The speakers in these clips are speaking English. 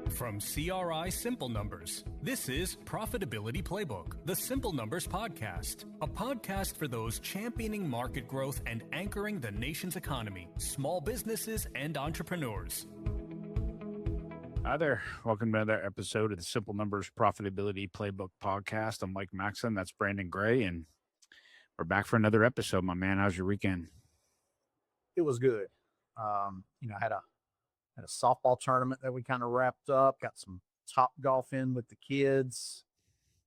From CRI Simple Numbers, this is Profitability Playbook, the Simple Numbers Podcast, a podcast for those championing market growth and anchoring the nation's economy, small businesses, and entrepreneurs. Hi there. Welcome to another episode of the Simple Numbers Profitability Playbook Podcast. I'm Mike Maxson. That's Brandon Gray, and we're back for another episode, my man. How's your weekend? It was good. I had a softball tournament that we kind of wrapped up, got some top golf in with the kids,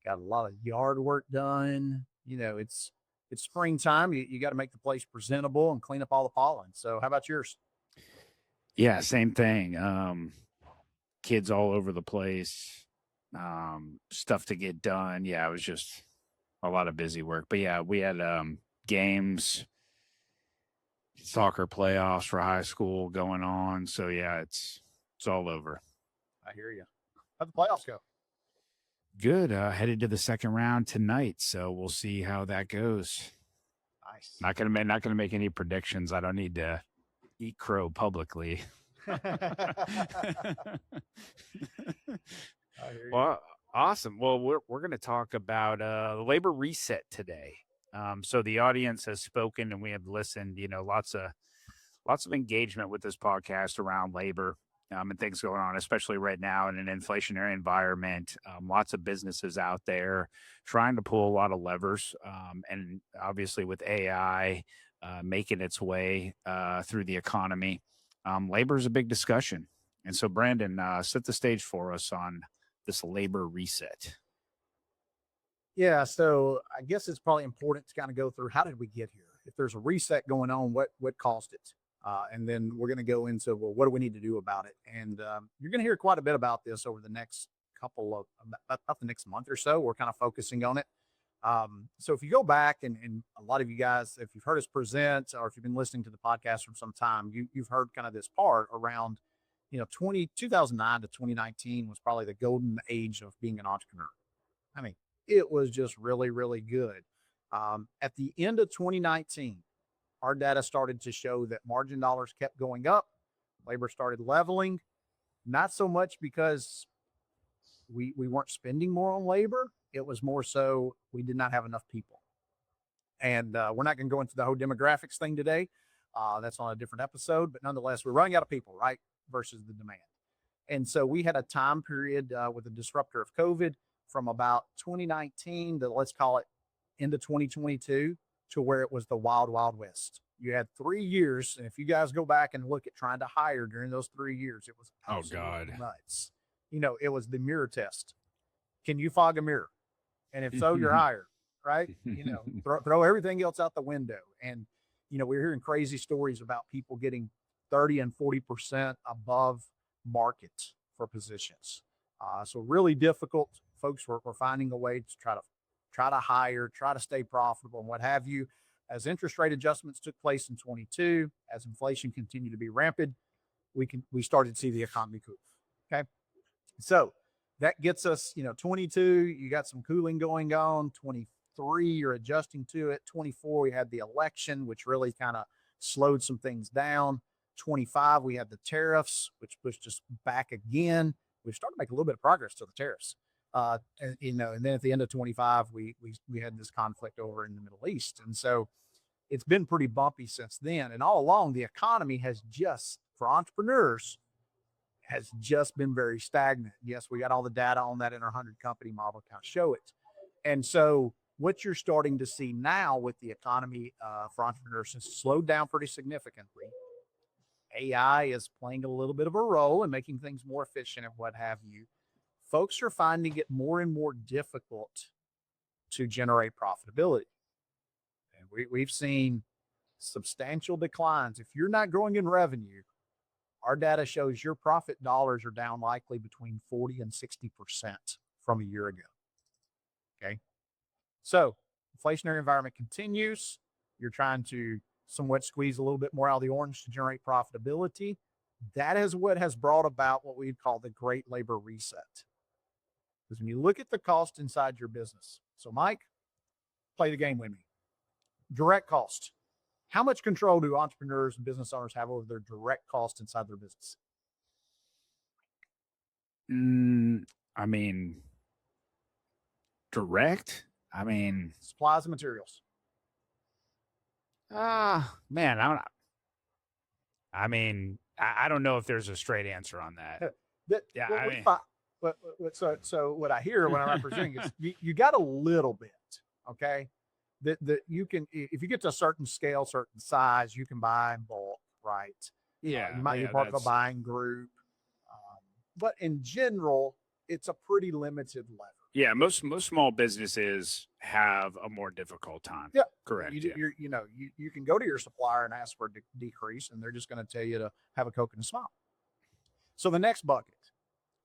got a lot of yard work done. It's springtime. You got to make the place presentable and clean up all the pollen. So how about yours? Yeah, same thing. Kids all over the place, stuff to get done. Yeah, it was just a lot of busy work. But yeah, we had games, soccer playoffs for high school going on. So yeah, it's all over. I hear you. How'd the playoffs go? Good. Headed to the second round tonight, so we'll see how that goes. Nice. Not gonna make any predictions. I don't need to eat crow publicly. Well, awesome. Well, we're going to talk about the labor reset today. So the audience has spoken and we have listened. Lots of engagement with this podcast around labor and things going on, especially right now in an inflationary environment. Lots of businesses out there trying to pull a lot of levers, and obviously with AI making its way through the economy. Labor is a big discussion. And so, Brandon, set the stage for us on this labor reset. Yeah, so I guess it's probably important to kind of go through how did we get here? If there's a reset going on, what caused it? And then we're going to go into, well, what do we need to do about it? And you're going to hear quite a bit about this over the next about the next month or so. We're kind of focusing on it. So if you go back and a lot of you guys, if you've heard us present or if you've been listening to the podcast for some time, you've heard kind of this part around, 2009 to 2019 was probably the golden age of being an entrepreneur. I mean, it was just really, really good. At the end of 2019, our data started to show that margin dollars kept going up. Labor started leveling, not so much because we weren't spending more on labor. It was more so we did not have enough people. And we're not going to go into the whole demographics thing today. That's on a different episode. But nonetheless, we're running out of people, right, versus the demand. And so we had a time period with a disruptor of COVID from about 2019 to, let's call it, into 2022 to where it was the wild, wild west. You had 3 years. And if you guys go back and look at trying to hire during those 3 years, it was absolutely nuts. It was the mirror test. Can you fog a mirror? And if so, you're hired, right? Throw everything else out the window. And, we're hearing crazy stories about people getting 30 and 40% above market for positions. So really difficult. Folks were finding a way to try to hire, try to stay profitable and what have you. As interest rate adjustments took place in 22, as inflation continued to be rampant, we started to see the economy cool. Okay. So that gets us, 22, you got some cooling going on. 23, you're adjusting to it. 24, we had the election, which really kind of slowed some things down. 25, we had the tariffs, which pushed us back again. We've started to make a little bit of progress to the tariffs. And then at the end of 25, we had this conflict over in the Middle East. And so it's been pretty bumpy since then. And all along, the economy for entrepreneurs, has just been very stagnant. Yes, we got all the data on that in our 100 company model to kind of show it. And so what you're starting to see now with the economy for entrepreneurs has slowed down pretty significantly. AI is playing a little bit of a role in making things more efficient and what have you. Folks are finding it more and more difficult to generate profitability. And we've seen substantial declines. If you're not growing in revenue, our data shows your profit dollars are down likely between 40 and 60% from a year ago. Okay. So inflationary environment continues. You're trying to somewhat squeeze a little bit more out of the orange to generate profitability. That is what has brought about what we'd call the great labor reset. Because when you look at the cost inside your business, so Mike, play the game with me. Direct cost. How much control do entrepreneurs and business owners have over their direct cost inside their business? I mean, direct. I mean, Supplies and materials. man, I don't know if there's a straight answer on that. Yeah, What, I what mean, if I, so what I hear when I'm representing is you got a little bit, okay? That you can, if you get to a certain scale, certain size, you can buy in bulk, right? yeah, You might be part of a buying group, but in general, it's a pretty limited lever. yeah. Most small businesses have a more difficult time. Yeah, Correct. You can go to your supplier and ask for a decrease, and they're just going to tell you to have a Coke and a smile. So the next bucket,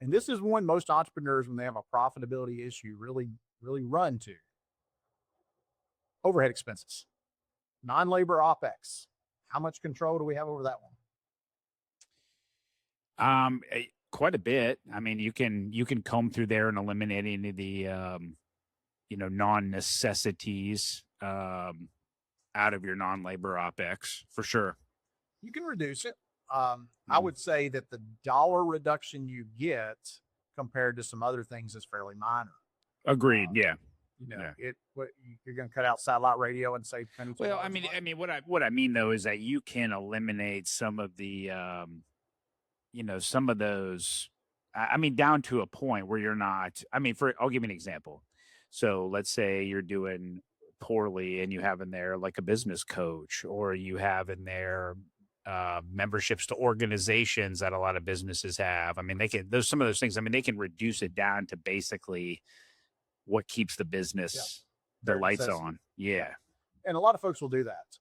and this is one most entrepreneurs, when they have a profitability issue, really run to: overhead expenses, non-labor OpEx. How much control do we have over that one? Quite a bit. I mean, you can comb through there and eliminate any of the non-necessities out of your non-labor OpEx for sure. You can reduce it. I would say that the dollar reduction you get compared to some other things is fairly minor. Agreed. Yeah. You're going to cut out satellite radio and save pennies. Well, I mean, what I mean though is that you can eliminate some of the, some of those. I mean, down to a point where you're not. I mean, I'll give you an example. So let's say you're doing poorly and you have in there like a business coach, or you have in there memberships to organizations that a lot of businesses have. I mean, there's some of those things. I mean, they can reduce it down to basically what keeps the business, the lights on. Yeah. And a lot of folks will do that.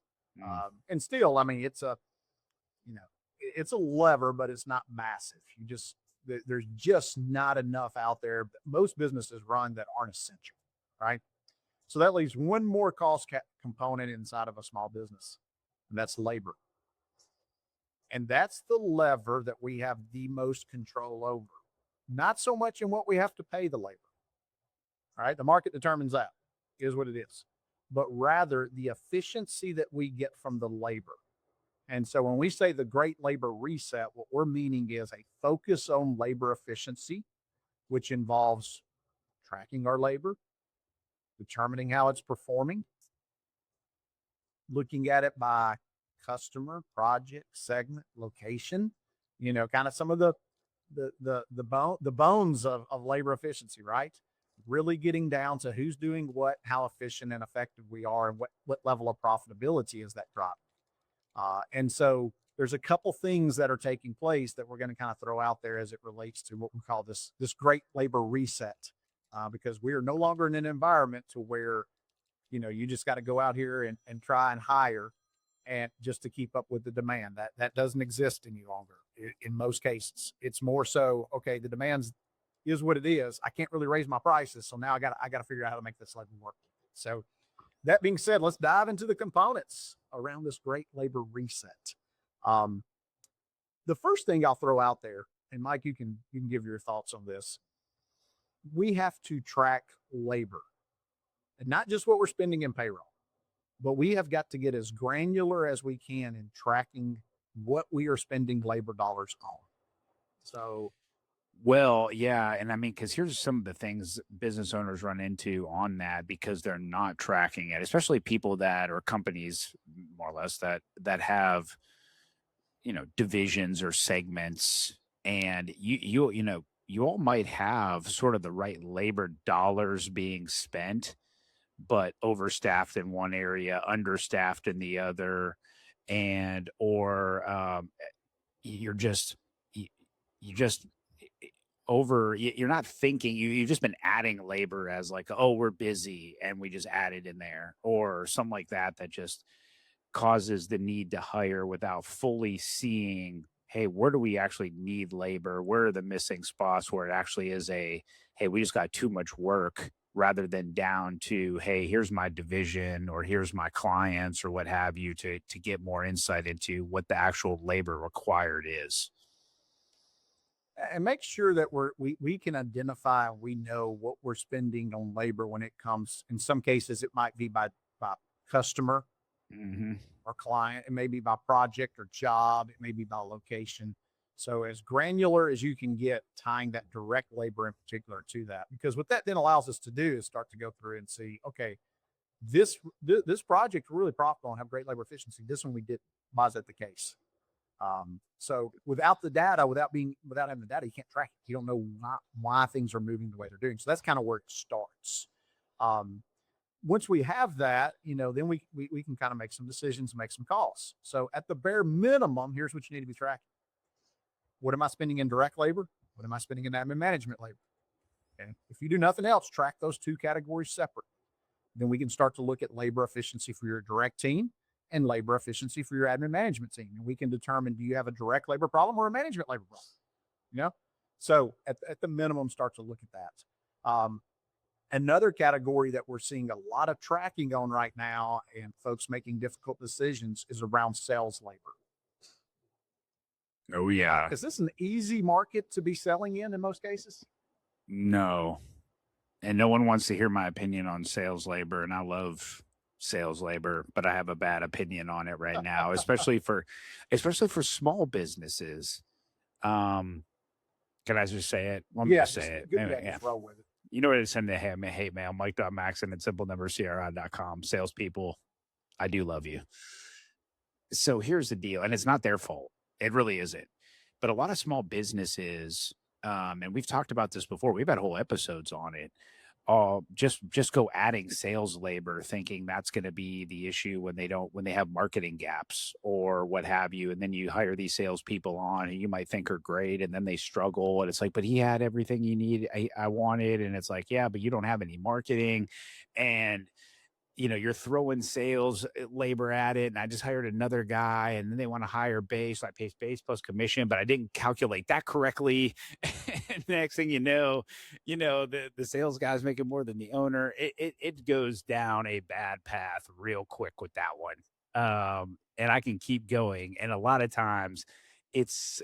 And still, I mean, it's a lever, but it's not massive. There's just not enough out there. Most businesses run that aren't essential, right? So that leaves one more cost component inside of a small business, and that's labor. And that's the lever that we have the most control over. Not so much in what we have to pay the labor. All right. The market determines that, is what it is, but rather the efficiency that we get from the labor. And so when we say the great labor reset, what we're meaning is a focus on labor efficiency, which involves tracking our labor, determining how it's performing, looking at it by customer, project, segment, location, kind of some of the bones of labor efficiency, right? Really getting down to who's doing what, how efficient and effective we are, and what level of profitability is that drop. And so there's a couple things that are taking place that we're going to kind of throw out there as it relates to what we call this great labor reset, because we are no longer in an environment to where, you just got to go out here and try and hire and just to keep up with the demand. That doesn't exist any longer in most cases. It's more so, okay, the demands is what it is. I can't really raise my prices. So now I got to figure out how to make this labor work. So that being said, let's dive into the components around this great labor reset. The first thing I'll throw out there, and Mike, you can give your thoughts on this. We have to track labor, and not just what we're spending in payroll, but we have got to get as granular as we can in tracking what we are spending labor dollars on. So, well, yeah. And I mean, because here's some of the things business owners run into on that, because they're not tracking it, especially people that are companies, more or less, that have, divisions or segments. And you all might have sort of the right labor dollars being spent, but overstaffed in one area, understaffed in the other, or you're just you're not thinking, you've just been adding labor as like, oh, we're busy and we just add it in there, or something like that just causes the need to hire without fully seeing, hey, where do we actually need labor? Where are the missing spots where it actually is hey, we just got too much work, rather than down to, hey, here's my division or here's my clients or what have you, to get more insight into what the actual labor required is. And make sure that we can identify, we know what we're spending on labor when it comes. In some cases, it might be by customer or client. It may be by project or job. It may be by location. So as granular as you can get, tying that direct labor in particular to that, because what that then allows us to do is start to go through and see, okay, this project really profitable and have great labor efficiency. This one we did. Why is that the case? So without the data, without having the data, you can't track it. You don't know why things are moving the way they're doing. So that's kind of where it starts. Once we have that, then we can kind of make some decisions, make some calls. So at the bare minimum, here's what you need to be tracking. What am I spending in direct labor? What am I spending in admin management labor? Okay. If you do nothing else, track those two categories separate. Then we can start to look at labor efficiency for your direct team and labor efficiency for your admin management team. And we can determine, do you have a direct labor problem or a management labor problem? So at the minimum, start to look at that. Another category that we're seeing a lot of tracking on right now and folks making difficult decisions is around sales labor. Oh, yeah. Is this an easy market to be selling in most cases? No. And no one wants to hear my opinion on sales labor. And I love sales labor, but I have a bad opinion on it right now, especially for small businesses. Can I just say it? Let me just say it. Yeah. Roll with it. You know what it is? Send the hate mail, Mike.Maxson at simplenumberscri.com. Salespeople, I do love you. So here's the deal. And it's not their fault. It really isn't. But a lot of small businesses, and we've talked about this before, we've had whole episodes on it, just go adding sales labor, thinking that's going to be the issue when they have marketing gaps or what have you. And then you hire these salespeople on and you might think are great, and then they struggle. And it's like, but he had everything you need. I wanted. And it's like, yeah, but you don't have any marketing. And you're throwing sales labor at it. And I just hired another guy, and then they want to hire base. So I pay base plus commission, but I didn't calculate that correctly. And next thing you know, the sales guy's making more than the owner. It goes down a bad path real quick with that one. And I can keep going. And a lot of times it's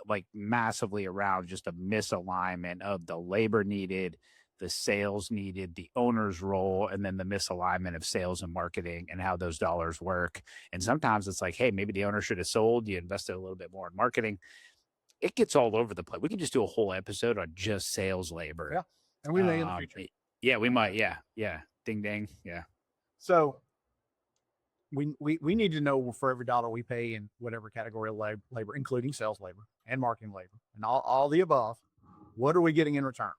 like massively around just a misalignment of the labor needed, the sales needed, the owner's role, and then the misalignment of sales and marketing and how those dollars work. And sometimes it's like, hey, maybe the owner should have sold. You invested a little bit more in marketing. It gets all over the place. We can just do a whole episode on just sales labor. Yeah. And we may in the future. Yeah, we might. Yeah. Ding, ding. Yeah. So we need to know for every dollar we pay in whatever category of labor, including sales labor and marketing labor and all the above, what are we getting in return?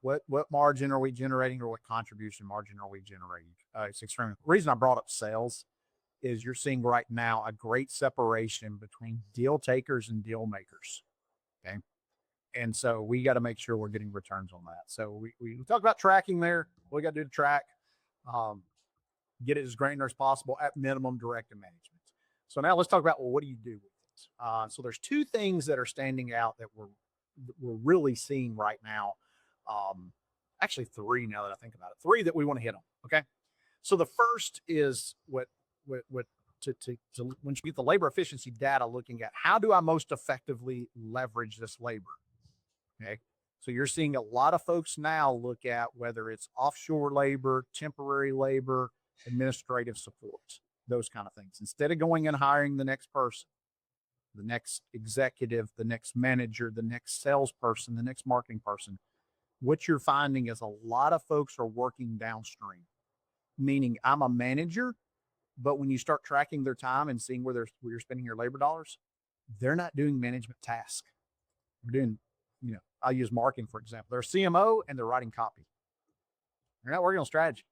What margin are we generating, or what contribution margin are we generating? It's extremely. The reason I brought up sales is you're seeing right now a great separation between deal takers and deal makers. Okay. And so we got to make sure we're getting returns on that. So we talk about tracking there. What we got to do to track, get it as granular as possible, at minimum directive management. So now let's talk about, well, what do you do with it? So there's two things that are standing out that we're really seeing right now. Actually three, now that I think about it, three that we want to hit on. Okay. So the first is what once you get the labor efficiency data, looking at how do I most effectively leverage this labor? Okay. So you're seeing a lot of folks now look at whether it's offshore labor, temporary labor, administrative support, those kind of things. Instead of going and hiring the next person, the next executive, the next manager, the next salesperson, the next marketing person, what you're finding is a lot of folks are working downstream, meaning I'm a manager, but when you start tracking their time and seeing where you're spending your labor dollars, they're not doing management tasks. They're doing, I'll use marketing, for example. They're a CMO and they're writing copy. They're not working on strategy.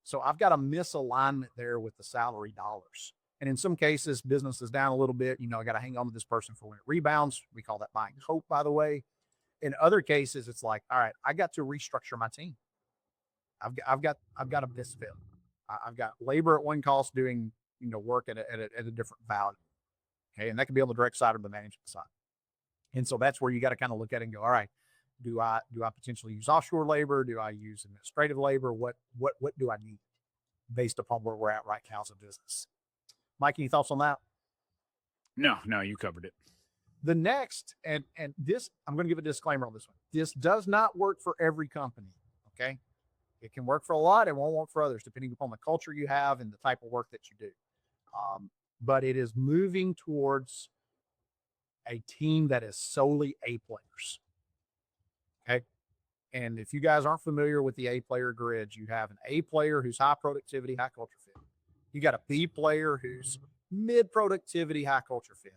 So I've got a misalignment there with the salary dollars. And in some cases, business is down a little bit. I got to hang on to this person for when it rebounds. We call that buying hope, by the way. In other cases, it's like, all right, I got to restructure my team. I've got a misfit. I've got labor at one cost doing, work at a different value. Okay. And that can be on the direct side or the management side. And so that's where you got to kind of look at it and go, all right, do I potentially use offshore labor? Do I use administrative labor? What do I need based upon where we're at right now as a business? Mike, any thoughts on that? No, you covered it. The next, and this, I'm going to give a disclaimer on this one. This does not work for every company. Okay. It can work for a lot. It won't work for others, depending upon the culture you have and the type of work that you do. But it is moving towards a team that is solely A players. Okay. And if you guys aren't familiar with the A player grids, you have an A player who's high productivity, high culture fit. You got a B player who's mid productivity, high culture fit.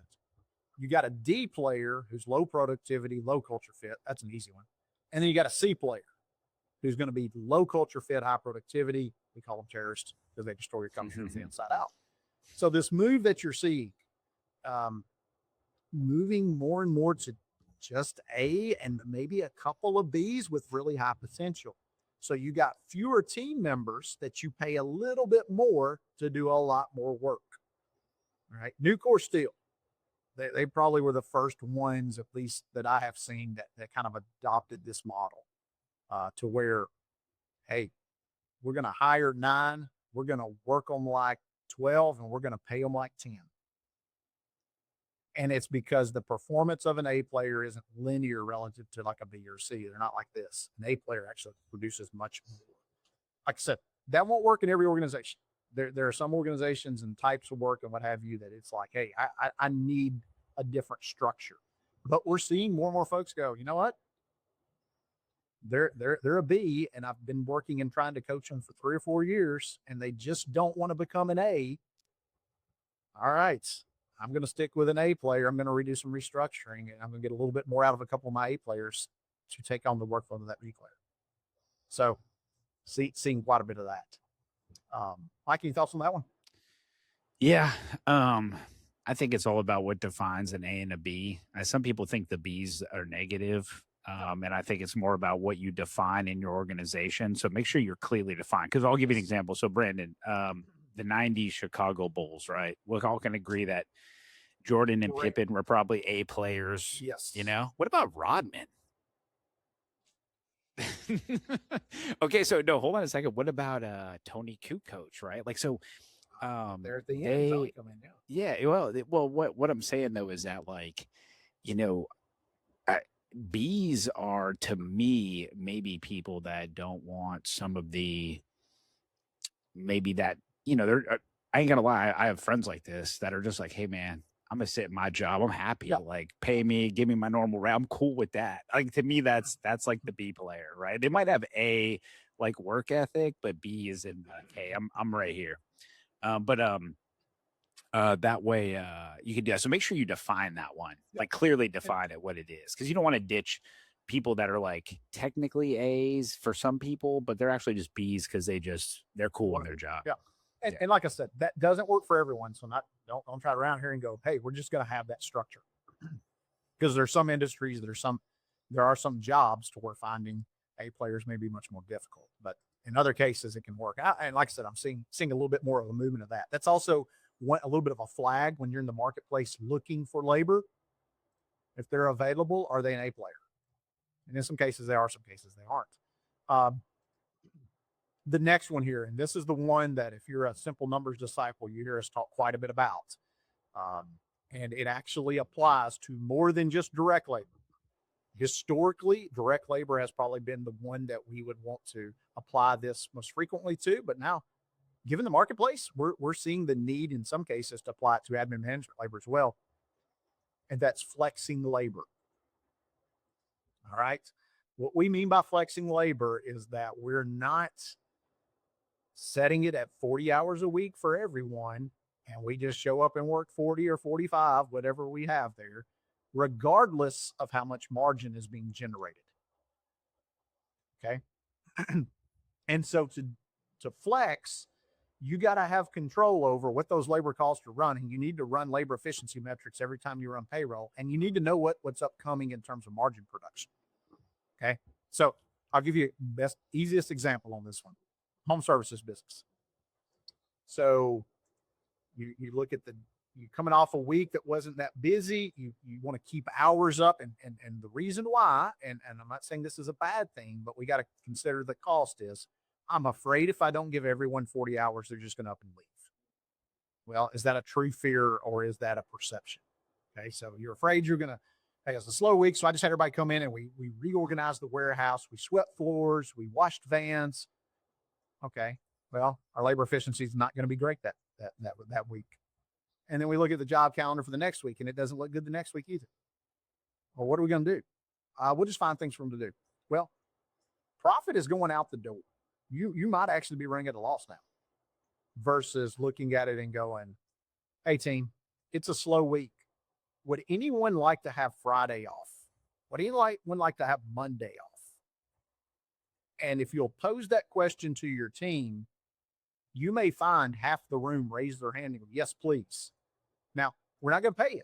You got a D player who's low productivity, low culture fit. That's an easy one. And then you got a C player who's going to be low culture fit, high productivity. We call them terrorists because they destroy your company from the inside out. So this move that you're seeing, moving more and more to just A and maybe a couple of Bs with really high potential. So you got fewer team members that you pay a little bit more to do a lot more work. All right. Nucor Steel. They probably were the first ones, at least that I have seen, that kind of adopted this model to where, hey, we're going to hire 9, we're going to work them like 12, and we're going to pay them like 10. And it's because the performance of an A player isn't linear relative to like a B or C. They're not like this. An A player actually produces much more. Like I said, that won't work in every organization. There are some organizations and types of work and what have you that it's like, hey, I need a different structure. But we're seeing more and more folks go, you know what? They're a B, and I've been working and trying to coach them for 3 or 4 years, and they just don't want to become an A. All right, I'm going to stick with an A player. I'm going to redo some restructuring, and I'm going to get a little bit more out of a couple of my A players to take on the workload of that B player. So, seeing quite a bit of that. Mike, any thoughts on that one? Yeah. I think it's all about what defines an A and a B. Some people think the Bs are negative. And I think it's more about what you define in your organization. So make sure you're clearly defined. Because I'll give you an example. So Brandon, the 90s Chicago Bulls, right? We all can agree that Jordan and Pippen were probably A players. Yes. You know, what about Rodman? Okay, so no, hold on a second. What about Tony Kukoc, right? Like, so they're at the end. Yeah, well, what I'm saying though is that, like, you know, Bs are, to me, maybe people that don't want some of the, maybe that, you know, they're, I ain't gonna lie, I have friends like this that are just like, hey man, I'm gonna sit in my job. I'm happy. Yeah. Like, pay me, give me my normal rate. I'm cool with that. Like, to me, that's like the B player, right? They might have A like work ethic, but B is in hey, I'm right here. That way you can do that. So make sure you define that one, like clearly define it what it is, because you don't want to ditch people that are like technically A's for some people, but they're actually just B's because they're cool in their job. Yeah. And like I said, that doesn't work for everyone. So don't try around here and go, hey, we're just going to have that structure. Because there's some industries, there are some jobs to where finding A players may be much more difficult, but in other cases it can work. And like I said, I'm seeing a little bit more of a movement of that. That's also a little bit of a flag when you're in the marketplace looking for labor. If they're available, are they an A player? And in some cases they are, some cases they aren't. The next one here, and this is the one that if you're a simple numbers disciple, you hear us talk quite a bit about. And it actually applies to more than just direct labor. Historically, direct labor has probably been the one that we would want to apply this most frequently to, but now, given the marketplace, we're seeing the need in some cases to apply it to admin management labor as well. And that's flexing labor. All right. What we mean by flexing labor is that we're not setting it at 40 hours a week for everyone, and we just show up and work 40 or 45, whatever we have there, regardless of how much margin is being generated. Okay. And so to flex, you got to have control over what those labor costs are running. You need to run labor efficiency metrics every time you run payroll, and you need to know what's upcoming in terms of margin production. Okay. So I'll give you easiest example on this one. Home services business. So you look at you're coming off a week that wasn't that busy. You want to keep hours up. And the reason why, and I'm not saying this is a bad thing, but we got to consider the cost is, I'm afraid if I don't give everyone 40 hours, they're just going to up and leave. Well, is that a true fear or is that a perception? Okay. So you're afraid you're going to, hey, it's a slow week. So I just had everybody come in and we reorganized the warehouse. We swept floors. We washed vans. Okay. Well, our labor efficiency is not going to be great that week. And then we look at the job calendar for the next week and it doesn't look good the next week either. Well, what are we going to do? We'll just find things for them to do. Well, profit is going out the door. You might actually be running at a loss now versus looking at it and going, hey, team, it's a slow week. Would anyone like to have Friday off? Would anyone like to have Monday off? And if you'll pose that question to your team, you may find half the room raise their hand and go, yes, please. Now, we're not going to pay you.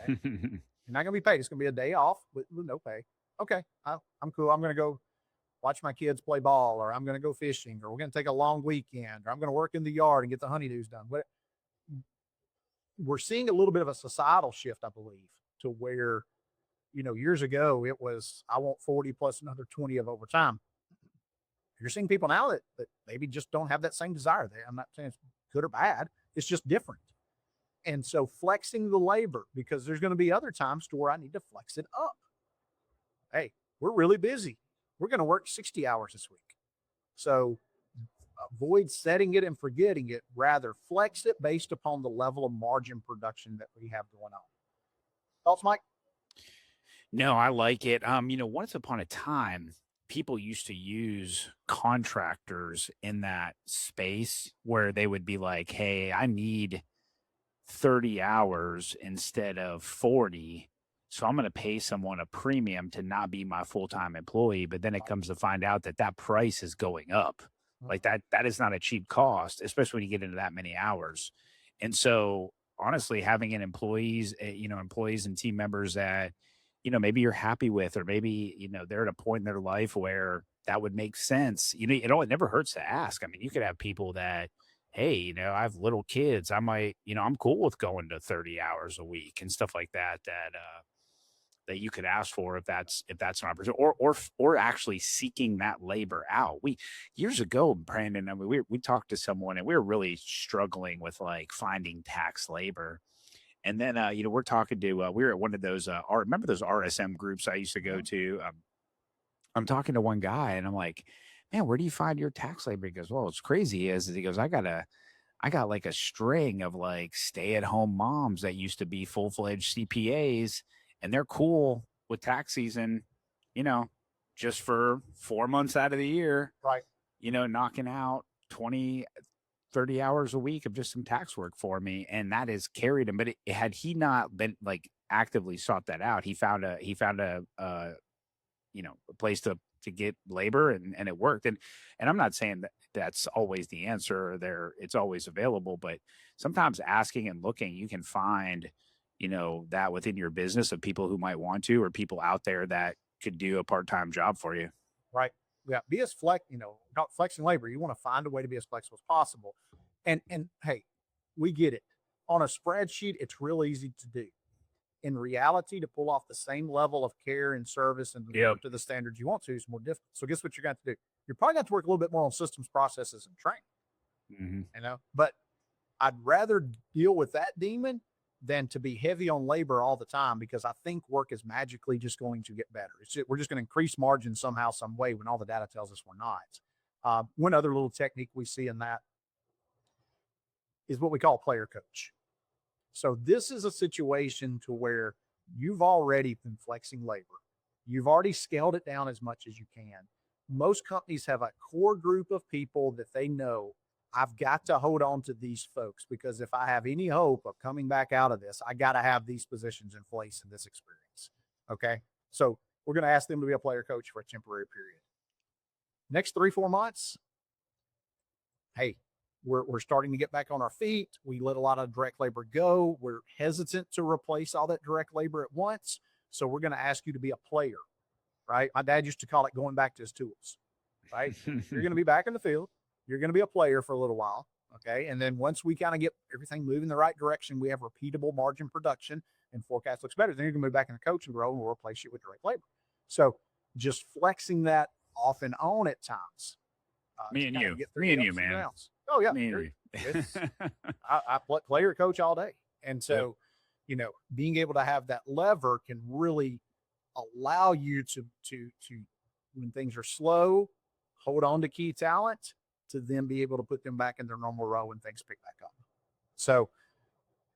Okay? You're not going to be paid. It's going to be a day off with no pay. Okay, I'm cool. I'm going to go watch my kids play ball, or I'm going to go fishing, or we're going to take a long weekend, or I'm going to work in the yard and get the honeydews done. But we're seeing a little bit of a societal shift, I believe, to where, years ago it was, I want 40 plus another 20 of overtime. You're seeing people now that maybe just don't have that same desire. I'm not saying it's good or bad. It's just different. And so flexing the labor, because there's going to be other times to where I need to flex it up. Hey, we're really busy. We're going to work 60 hours this week. So avoid setting it and forgetting it. Rather, flex it based upon the level of margin production that we have going on. Thoughts, Mike? No, I like it. Once upon a time, people used to use contractors in that space where they would be like, hey, I need 30 hours instead of 40. So I'm going to pay someone a premium to not be my full-time employee. But then it comes to find out that price is going up. Like that is not a cheap cost, especially when you get into that many hours. And so honestly, having employees and team members that, maybe you're happy with, or maybe, they're at a point in their life where that would make sense. It never hurts to ask. I mean, you could have people that, hey, I have little kids. I might, I'm cool with going to 30 hours a week and stuff like that, that you could ask for if that's an opportunity, or actually seeking that labor out. Years ago, Brandon, I mean, we talked to someone and we were really struggling with like finding tax labor. And then, we're talking to, we were at one of those, remember those RSM groups I used to go to? I'm talking to one guy and I'm like, man, where do you find your tax labor? He goes, well, it's crazy he goes, I got like a string of like stay-at-home moms that used to be full-fledged CPAs, and they're cool with tax season, just for 4 months out of the year, right? Knocking out 20, 30 hours a week of just some tax work for me. And that has carried him. But had he not been like actively sought that out, he found a place to get labor, and it worked. And I'm not saying that that's always the answer, or it's always available, but sometimes asking and looking, you can find, that within your business of people who might want to, or people out there that could do a part-time job for you. Right. Yeah. Be as not flexing labor. You want to find a way to be as flexible as possible. And hey, we get it. On a spreadsheet, it's real easy to do. In reality, to pull off the same level of care and service and to the standards you want to is more difficult. So guess what you're going to do? You're probably going to work a little bit more on systems, processes, and training. Mm-hmm. But I'd rather deal with that demon than to be heavy on labor all the time, because I think work is magically just going to get better. We're just going to increase margin somehow, some way, when all the data tells us we're not. One other little technique we see in that is what we call player coach. So this is a situation to where you've already been flexing labor. You've already scaled it down as much as you can. Most companies have a core group of people that they know, I've got to hold on to these folks, because if I have any hope of coming back out of this, I got to have these positions in place in this experience. Okay. So we're going to ask them to be a player coach for a temporary period. Next 3-4 months, hey, we're starting to get back on our feet. We let a lot of direct labor go. We're hesitant to replace all that direct labor at once. So we're going to ask you to be a player, right? My dad used to call it going back to his tools, right? You're going to be back in the field. You're going to be a player for a little while. Okay. And then once we kind of get everything moving in the right direction, we have repeatable margin production and forecast looks better. Then you're going to move back in the coaching role, and we'll replace you with direct labor. So just flexing that off and on at times. Me and you, man. Oh yeah. Me and you. I player coach all day. And so, being able to have that lever can really allow you to when things are slow, hold on to key talent, to then be able to put them back in their normal role when things pick back up. So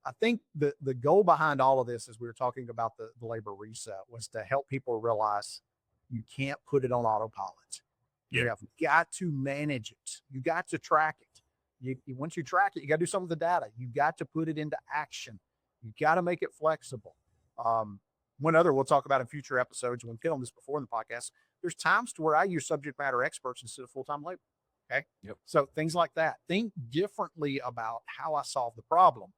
I think the goal behind all of this, as we were talking about the labor reset, was to help people realize you can't put it on autopilot. You have got to manage it. You got to track it. Once you track it, you got to do something with the data. You got to put it into action. You got to make it flexible. One other we'll talk about in future episodes. We've hit on this before in the podcast. There's times to where I use subject matter experts instead of full-time labor. Okay. Yep. So things like that. Think differently about how I solve the problem,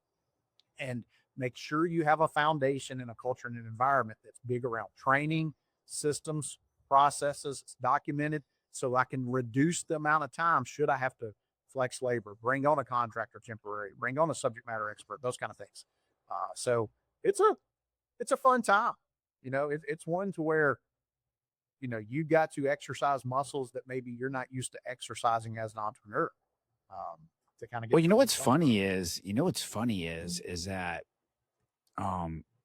and make sure you have a foundation and a culture and an environment that's big around training, systems, processes. It's documented so I can reduce the amount of time should I have to flex labor, bring on a contractor temporary, bring on a subject matter expert, those kind of things. So it's a fun time. It's one to where, you got to exercise muscles that maybe you're not used to exercising as an entrepreneur. To kind of get. Well, what's funny is that,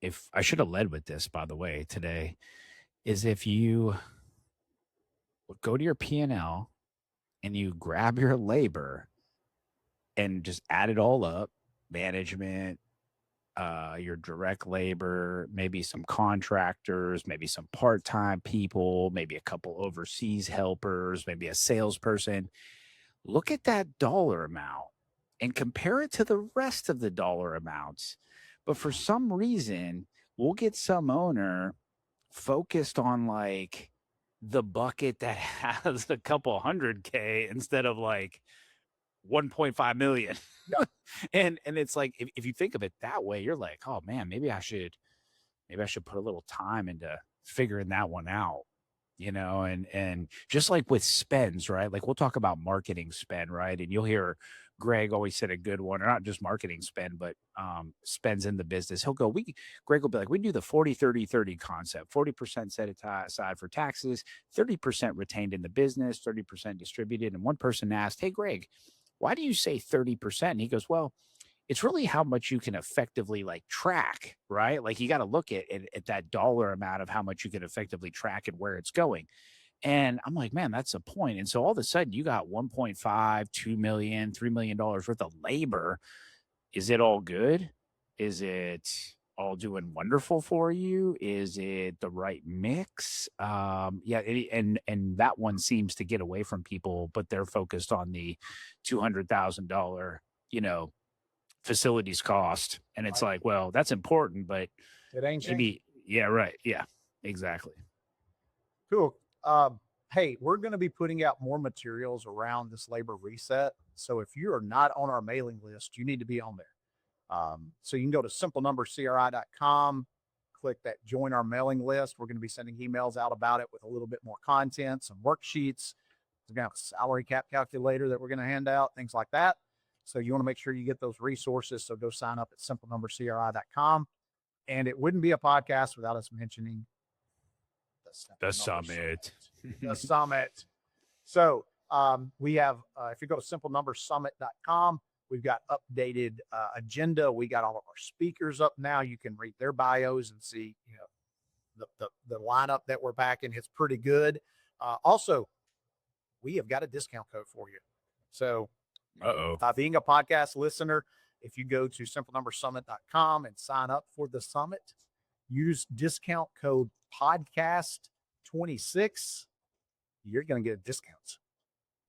if I should have led with this, by the way, today, is if you go to your P&L and you grab your labor and just add it all up, management, your direct labor, maybe some contractors, maybe some part-time people, maybe a couple overseas helpers, maybe a salesperson. Look at that dollar amount and compare it to the rest of the dollar amounts. But for some reason, we'll get some owner focused on like the bucket that has a couple $100K instead of like 1.5 million. Yeah. and it's like, if you think of it that way, you're like, oh man, maybe I should put a little time into figuring that one out. And just like with spends, right? Like we'll talk about marketing spend, right? And you'll hear Greg always said a good one, or not just marketing spend, but spends in the business. Greg will be like, we do the 40-30-30 concept, 40% set aside for taxes, 30% retained in the business, 30% distributed. And one person asked, hey, Greg, why do you say 30%? And he goes, well, it's really how much you can effectively like track, right? Like you got to look at that dollar amount of how much you can effectively track and where it's going. And I'm like, man, that's a point. And so all of a sudden you got 1.5, 2 million, $3 million worth of labor. Is it all good? Is it all doing wonderful for you? Is it the right mix? And that one seems to get away from people, but they're focused on the $200,000, facilities cost. And it's like, well, that's important, but it ain't maybe, yeah, right. Yeah, exactly. Cool. Hey, we're going to be putting out more materials around this labor reset. So if you are not on our mailing list, you need to be on there. So you can go to simplenumberscri.com, click that join our mailing list. We're going to be sending emails out about it with a little bit more content, some worksheets. We're going to have a salary cap calculator that we're going to hand out, things like that. So you want to make sure you get those resources. So go sign up at simplenumberscri.com. And it wouldn't be a podcast without us mentioning the summit. The summit. So we have, if you go to simplenumbersummit.com, we've got updated agenda. We got all of our speakers up now. You can read their bios and see, the lineup that we're backing. It's pretty good. Also, we have got a discount code for you. So being a podcast listener, if you go to simplenumbersummit.com and sign up for the summit, use discount code podcast26, you're going to get a discount.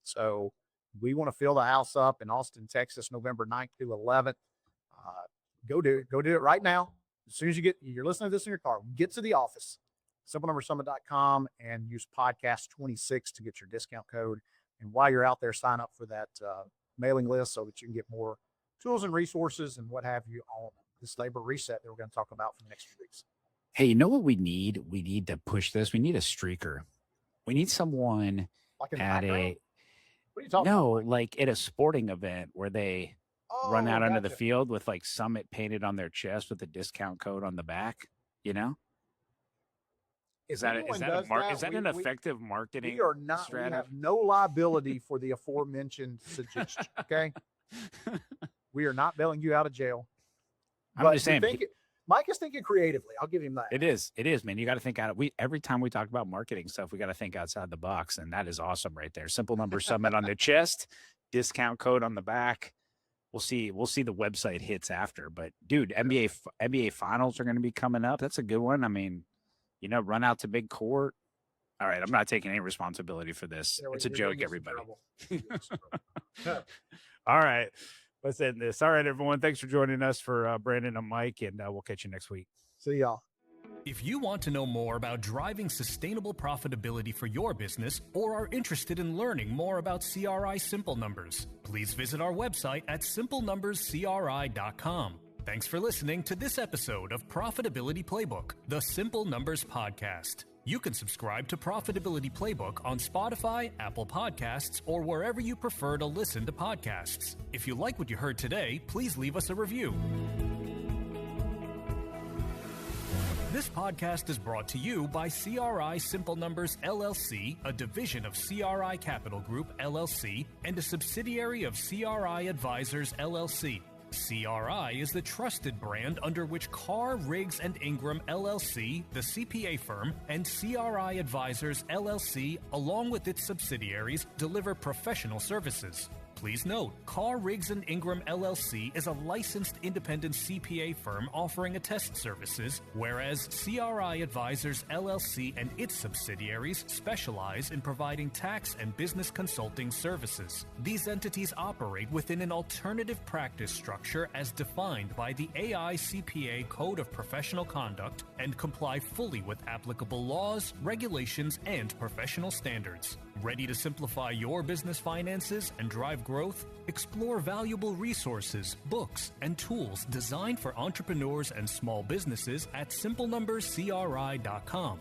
So we want to fill the house up in Austin, Texas, November 9th through 11th. Go do it right now. As soon as you're listening to this in your car, get to the office, simplenumbersummit.com, and use podcast26 to get your discount code. And while you're out there, sign up for that mailing list so that you can get more tools and resources and what have you on this labor reset that we're going to talk about for the next few weeks. Hey, you know what we need? We need to push this. We need a streaker. We need someone like at what are you talking about? like at a sporting event where they run out onto the field with like Summit painted on their chest with a discount code on the back, Is that an effective marketing strategy? We have no liability for the aforementioned suggestion. Okay. We are not bailing you out of jail. I'm just saying, Mike is thinking creatively. I'll give him that. It is, man. You got to think out. Every time we talk about marketing stuff, we got to think outside the box, and that is awesome right there. Simple number summit on the chest, discount code on the back. we'll see the website hits after. But dude, NBA finals are going to be coming up. That's a good one. I mean, run out to big court. All right, I'm not taking any responsibility for this. It's a joke, everybody. All right, let's end this. All right, everyone. Thanks for joining us for Brandon and Mike, and we'll catch you next week. See y'all. If you want to know more about driving sustainable profitability for your business or are interested in learning more about CRI Simple Numbers, please visit our website at simplenumberscri.com. Thanks for listening to this episode of Profitability Playbook, the Simple Numbers Podcast. You can subscribe to Profitability Playbook on Spotify, Apple Podcasts, or wherever you prefer to listen to podcasts. If you like what you heard today, please leave us a review. This podcast is brought to you by CRI Simple Numbers LLC, a division of CRI Capital Group LLC, and a subsidiary of CRI Advisors LLC. CRI is the trusted brand under which Carr, Riggs & Ingram LLC, the CPA firm, and CRI Advisors LLC, along with its subsidiaries, deliver professional services. Please note, Carr, Riggs & Ingram LLC is a licensed independent CPA firm offering attest services, whereas CRI Advisors LLC and its subsidiaries specialize in providing tax and business consulting services. These entities operate within an alternative practice structure as defined by the AICPA Code of Professional Conduct and comply fully with applicable laws, regulations, and professional standards. Ready to simplify your business finances and drive growth? Explore valuable resources, books, and tools designed for entrepreneurs and small businesses at simplenumberscri.com.